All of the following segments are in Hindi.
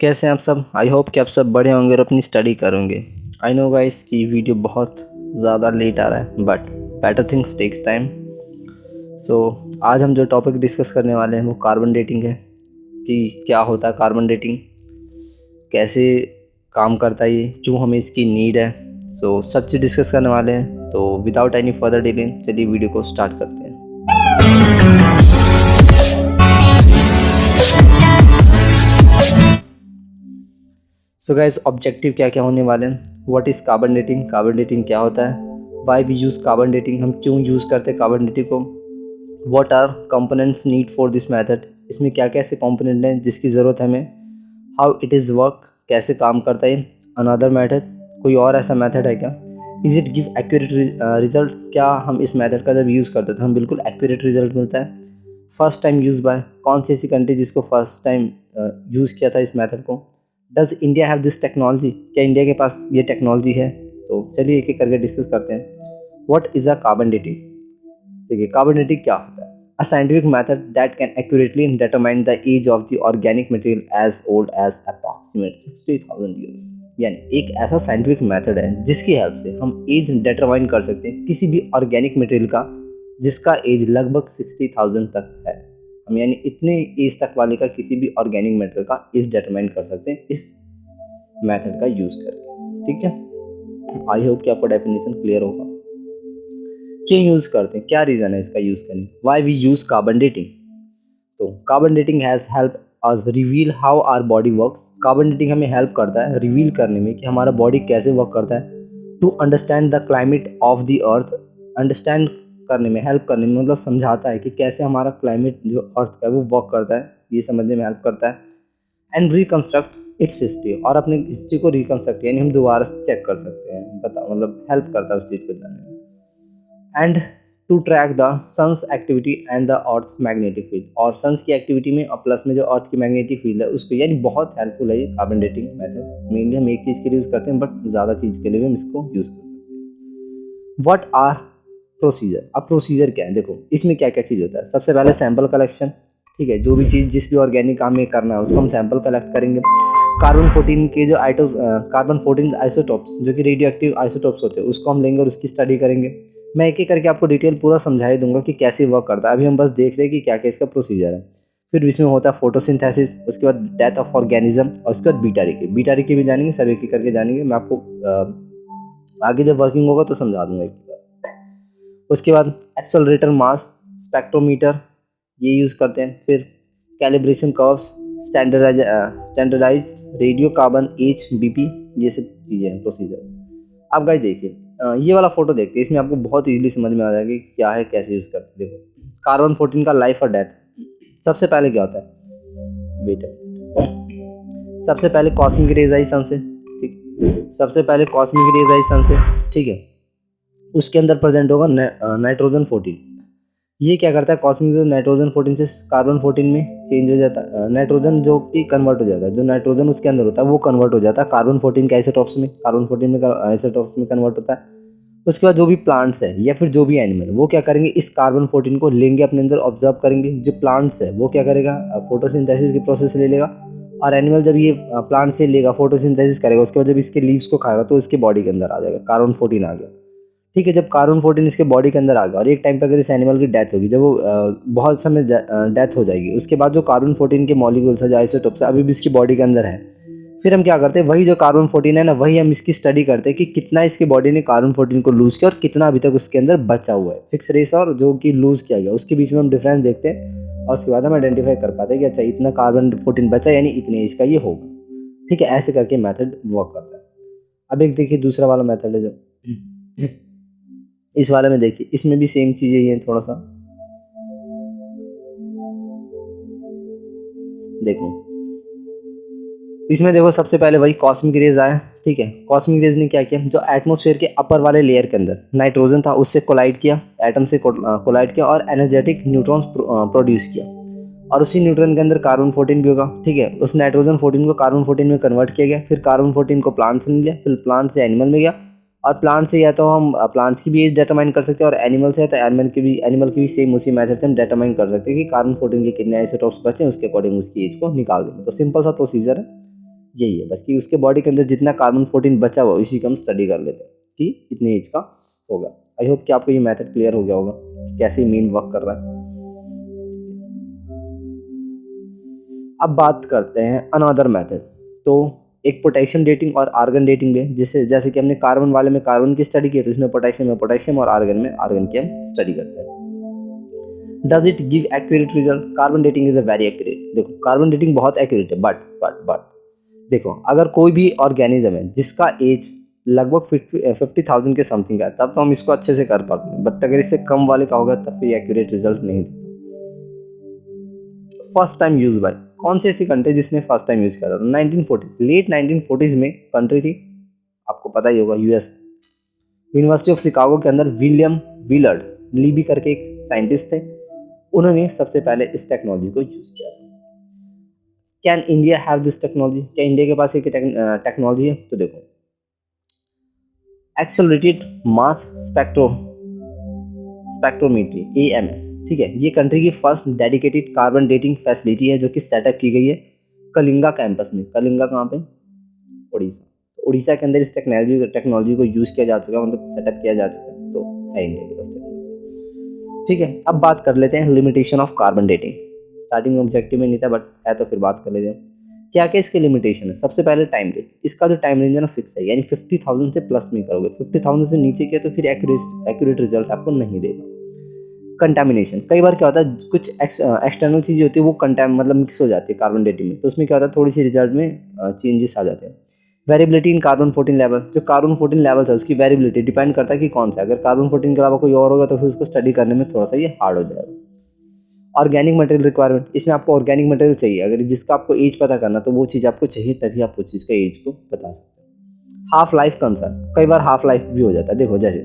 कैसे हैं आप सब। आई होप कि आप सब बढ़िया होंगे और अपनी स्टडी करोगे। आई नो गाइस कि वीडियो बहुत ज़्यादा लेट आ रहा है but better things takes time. So आज हम जो टॉपिक डिस्कस करने वाले हैं वो कार्बन डेटिंग है कि क्या होता है कार्बन डेटिंग, कैसे काम करता है ये, क्यों हमें इसकी नीड है। सो सब चीज़ डिस्कस करने वाले हैं। तो विदाउट एनी फर्दर डिले चलिए वीडियो को स्टार्ट करते हैं। सो गाइस ऑब्जेक्टिव क्या क्या होने वाले हैं। What is carbon dating, carbon dating क्या होता है, why we use carbon dating, हम क्यों यूज़ करते हैं कार्बन डेटिंग को, what are components need for this method, इसमें क्या क्या ऐसे कंपोनेंट हैं जिसकी ज़रूरत है हमें, हाउ इट इज़ वर्क, कैसे काम करता है, अनदर मेथड, कोई और ऐसा मेथड है क्या, is it give accurate result, क्या हम इस मेथड का जब यूज़ करते हैं तो हम बिल्कुल एक्यूरेट रिजल्ट मिलता है, फर्स्ट टाइम यूज़ बाय, कौन सी ऐसी कंट्री जिसको फर्स्ट टाइम यूज़ किया था इस मेथड को, does India have this technology, क्या इंडिया के पास ये टेक्नोलॉजी है। तो चलिए एक एक करके डिस्कस करते हैं। What is a carbon dating. देखिए कार्बन डेटिंग क्या होता है, a scientific method that can accurately determine the age of the organic material as old as approximate 60,000 years. यानी एक ऐसा साइंटिफिक मेथड है जिसकी हेल्प से हम एज डिटरमाइन कर सकते हैं किसी भी ऑर्गेनिक मटेरियल का जिसका एज लगभग 60,000 तक है। हम यानी इतने एज तक वाले का किसी भी ऑर्गेनिक मटेरियल का एज डिटरमाइन कर सकते हैं इस मेथड का यूज करके। ठीक है, आई होप कि आपको डेफिनेशन क्लियर होगा। क्यों यूज करते हैं, क्या रीजन है इसका यूज करने, why we use carbon dating. तो carbon dating has help us reveal how our body works. Carbon dating हमें हेल्प करता है रिवील करने में कि हमारा बॉडी कैसे वर्क करता है। To understand the climate of the earth, understand करने में, हेल्प करने में, मतलब समझाता है कि कैसे हमारा क्लाइमेट जो अर्थ का है वो वर्क करता है, ये समझने में हेल्प करता है। एंड रिकंस्ट्रक्ट इट्स हिस्ट्री, और अपने हिस्ट्री को रिकंस्ट्रक्ट यानी हम दोबारा से चेक कर सकते हैं, बता मतलब हेल्प करता है उस चीज़ को जानने में। And to track the sun's activity and the earth's magnetic field, और सन्स की एक्टिविटी में और प्लस में जो अर्थ की मैग्नेटिक फील्ड है उसको, यानी बहुत हेल्पफुल है ये कार्बन डेटिंग मेथड। मेनली हम एक चीज़ के लिए यूज़ करते हैं बट ज़्यादा चीज़ के लिए भी हम इसको यूज़ करते हैं। व्हाट आर प्रोसीजर, अब प्रोसीजर क्या है, देखो इसमें क्या क्या चीज़ होता है। सबसे पहले सैंपल कलेक्शन, ठीक है, जो भी चीज़ जिस भी ऑर्गेनिक काम में करना है उसको हम सैंपल कलेक्ट करेंगे। कार्बन 14 के जो कार्बन 14 आइसोटॉप्स जो कि रेडियो एक्टिव आइसोटॉप्स होते हैं उसको हम लेंगे और उसकी स्टडी करेंगे। मैं एक एक करके आपको डिटेल पूरा समझा ही दूंगा कि कैसे वर्क करता है। अभी हम बस देख रहे हैं कि क्या क्या इसका प्रोसीजर है। फिर इसमें होता है फोटोसिंथेसिस, उसके बाद डेथ ऑफ ऑर्गेनिज्म, और उसके बाद बीटा डिके। बीटा डिके भी जानेंगे, सब एक एक करके जानेंगे। मैं आपको आगे जब वर्किंग होगा तो समझा दूंगा एक बार। उसके बाद एक्सेलरेटर मास स्पेक्ट्रोमीटर ये यूज़ करते हैं। फिर calibration curves, standardize radio carbon H B P, ये सब चीज़ें हैं प्रोसीजर। अब गाइस देखिए ये वाला फोटो देखते हैं, इसमें आपको बहुत इजीली समझ में आ जाएगा कि क्या है, कैसे यूज़ करते हैं। देखो कार्बन 14 का लाइफ और डेथ। सबसे पहले क्या होता है, वेट, सबसे पहले कॉस्मिक रेज आई सन से, ठीक, सबसे पहले कॉस्मिक रेज आई सन से, ठीक है। उसके अंदर प्रेजेंट होगा नाइट्रोजन 14। ये क्या करता है, कॉस्मिक रेज नाइट्रोजन 14 से कार्बन 14 में चेंज हो जाता है। नाइट्रोजन जो कि कन्वर्ट हो जाता है, जो नाइट्रोजन उसके अंदर होता है वो कन्वर्ट हो जाता है कार्बन 14 के आइसोटॉप्स में, कार्बन 14 में आइसोटॉप्स में कन्वर्ट होता है। उसके बाद जो भी प्लांट्स है या फिर जो भी एनिमल, वो क्या करेंगे, इस कार्बन 14 को लेंगे अपने अंदर, ऑब्जर्व करेंगे। जो प्लांट्स है वो क्या करेगा, फोटोसिंथेसिस की प्रोसेस ले लेगा। और एनिमल जब ये प्लांट से लेगा, फोटोसिंथेसिस करेगा, उसके बाद जब इसके लीव्स को खाएगा तो इसके बॉडी के अंदर आ जाएगा, कार्बन 14 आ गया। ठीक है, जब कार्बन 14 इसके बॉडी के अंदर आ गया और एक टाइम पे अगर इस एनिमल की डेथ होगी, जब वो बहुत समय डेथ हो जाएगी, उसके बाद जो कार्बन 14 के मॉलिक्यूल्स है, जो आइसोटोप्स है, अभी भी इसकी बॉडी के अंदर है। फिर हम क्या करते हैं, वही जो कार्बन 14 है ना, वही हम इसकी स्टडी करते हैं कि कितना इसकी बॉडी ने कार्बन 14 को लूज किया और कितना अभी तक उसके अंदर बचा हुआ है। फिक्स रेस और जो कि लूज किया गया उसके बीच में हम डिफरेंस देखते हैं और उसके बाद हम आइडेंटिफाई कर पाते हैं कि अच्छा इतना कार्बन 14 बचा, यानी इतने इसका ये होगा। ठीक है, ऐसे करके मेथड वर्क करता है। अब एक देखिए दूसरा वाला मेथड है जो इस वाले में, देखिए इसमें भी सेम चीजें ही हैं थोड़ा सा। देखो इसमें देखो सबसे पहले वही कॉस्मिक रेज आया, ठीक है। कॉस्मिक रेज ने क्या किया, जो एटमॉस्फेयर के अपर वाले लेयर के अंदर नाइट्रोजन था उससे कोलाइड किया, एटम से कोलाइड किया और एनर्जेटिक न्यूट्रॉन्स प्रोड्यूस किया। और उसी न्यूट्रॉन के अंदर कार्बन 14 भी होगा, ठीक है। उस नाइट्रोजन 14 को कार्बन 14 में कन्वर्ट किया गया। फिर कार्बन 14 को प्लांट से लिया, फिर प्लांट से एनिमल में गया। और प्लांट से या तो हम प्लांट्स की भी एज डिटरमाइन कर सकते हैं, और एनिमल से तो एनिमल की भी सेम उसी मेथड से हम डिटरमाइन कर सकते हैं कि कार्बन 14 के कितने आइसोटॉप्स बचे हैं, उसके अकॉर्डिंग उसकी एज को निकाल देंगे। तो सिंपल सा प्रोसीजर है। यही है बस कि उसके बॉडी के अंदर जितना कार्बन 14 बचा हुआ उसी का हम स्टडी कर लेते हैं कि इतनी एज का होगा। आई होप कि आपको ये मेथड क्लियर हो गया होगा कैसे मीन वर्क कर रहा है। अब बात करते हैं अनदर मेथड। तो एक पोटेशियम डेटिंग और आर्गन डेटिंग भी है, जिससे जैसे कि हमने कार्बन वाले में कार्बन की स्टडी की, तो इसमें पोटेशियम में पोटेशियम और आर्गन में आर्गन की हम स्टडी करते हैं। Does it give accurate result? Carbon dating is a very accurate. देखो कार्बन डेटिंग बहुत एक्यूरेट है, बट देखो अगर कोई भी ऑर्गेनिज्म है जिसका एज लगभग 50,000 के समथिंग है, तब तो हम इसको अच्छे से कर पाते हैं, बट अगर इससे कम वाले का होगा तब फिर एक्यूरेट रिजल्ट नहीं देता। फर्स्ट टाइम यूज बाय कौन सी ऐसी कंट्री जिसने फर्स्ट टाइम यूज किया था? 1940 लेट 1940 में कंट्री थी, आपको पता ही होगा, यूएस। यूनिवर्सिटी ऑफ शिकागो के अंदर विलियम विलर्ड लीबी करके एक साइंटिस्ट थे, उन्होंने सबसे पहले इस टेक्नोलॉजी को यूज किया था। Can India have this technology? क्या इंडिया के पास एक टेक्नोलॉजी है? तो देखो एक्सेलरेटेड मास स्पेक्ट्रोमीट्री एएमएस, ठीक है, ये कंट्री की first dedicated carbon dating facility है जो कि सेटअप की गई है कलिंगा कैंपस में। कलिंगा कहाँ पे? उड़ीसा। तो उड़ीसा के अंदर इस टेक्नोलॉजी को यूज किया जा चुका है, मतलब सेटअप किया जा चुका है, तो है इंडिया के पास टेक्नोलॉजी। ठीक है, अब बात कर लेते हैं limitation of carbon dating. Starting objective में नहीं था बट है, तो फिर बात कर लेते हैं क्या क्या इसके लिमिटेशन है। सबसे पहले टाइम रेंज, इसका जो टाइम रेंज है ना फिक्स है, यानी 50,000 से प्लस में करोगे, 50,000 से नीचे किया तो फिर एक्यूरेट रिजल्ट आपको नहीं देगा। कंटामिनेशन, कई बार क्या होता है कुछ एक्सटर्नल चीज़ें होती है वो मतलब मिक्स हो जाती है कार्बन डेटिंग में, तो उसमें क्या होता है थोड़ी सी रिजल्ट में चेंजेस आ जाते हैं। वेरिएबिलिटी इन कार्बन 14 लेवल, जो कार्बन 14 लेवल है उसकी वेरिएबिलिटी डिपेंड करता है कि कौन सा, अगर कार्बन 14 के अलावा कोई और होगा तो फिर उसको स्टडी करने में थोड़ा सा ये हार्ड हो जाएगा। ऑर्गेनिक मटेरियल रिक्वायरमेंट, इसमें आपको ऑर्गेनिक मटेरियल चाहिए, अगर जिसका आपको एज पता करना तो वो चीज़ आपको चाहिए, तभी आप उस चीज़ का एज को बता सकते हैं। हाफ लाइफ कंसर्न, कई बार हाफ लाइफ भी हो जाता है। देखो जैसे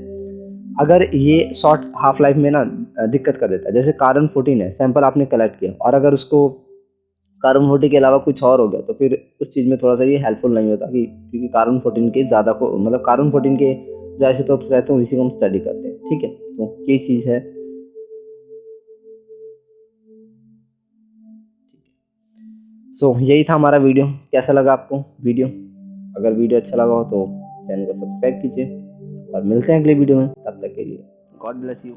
अगर ये शॉर्ट हाफ लाइफ में ना दिक्कत कर देता है, जैसे कार्बन 14 है, सैंपल आपने कलेक्ट किया और अगर उसको कार्बन 14 के अलावा कुछ और हो गया तो फिर उस चीज़ में थोड़ा सा ये हेल्पफुल नहीं होता, कि क्योंकि कार्बन 14 के ज़्यादा को मतलब कार्बन 14 के जो आइसोटोप्स रहते हैं इसी को हम स्टडी करते हैं। ठीक है, तो ये चीज़ है। यही था हमारा वीडियो। कैसा लगा आपको वीडियो? अगर वीडियो अच्छा लगा हो तो चैनल को सब्सक्राइब कीजिए और मिलते हैं अगले वीडियो में, तब तक के लिए गॉड ब्लेस यू।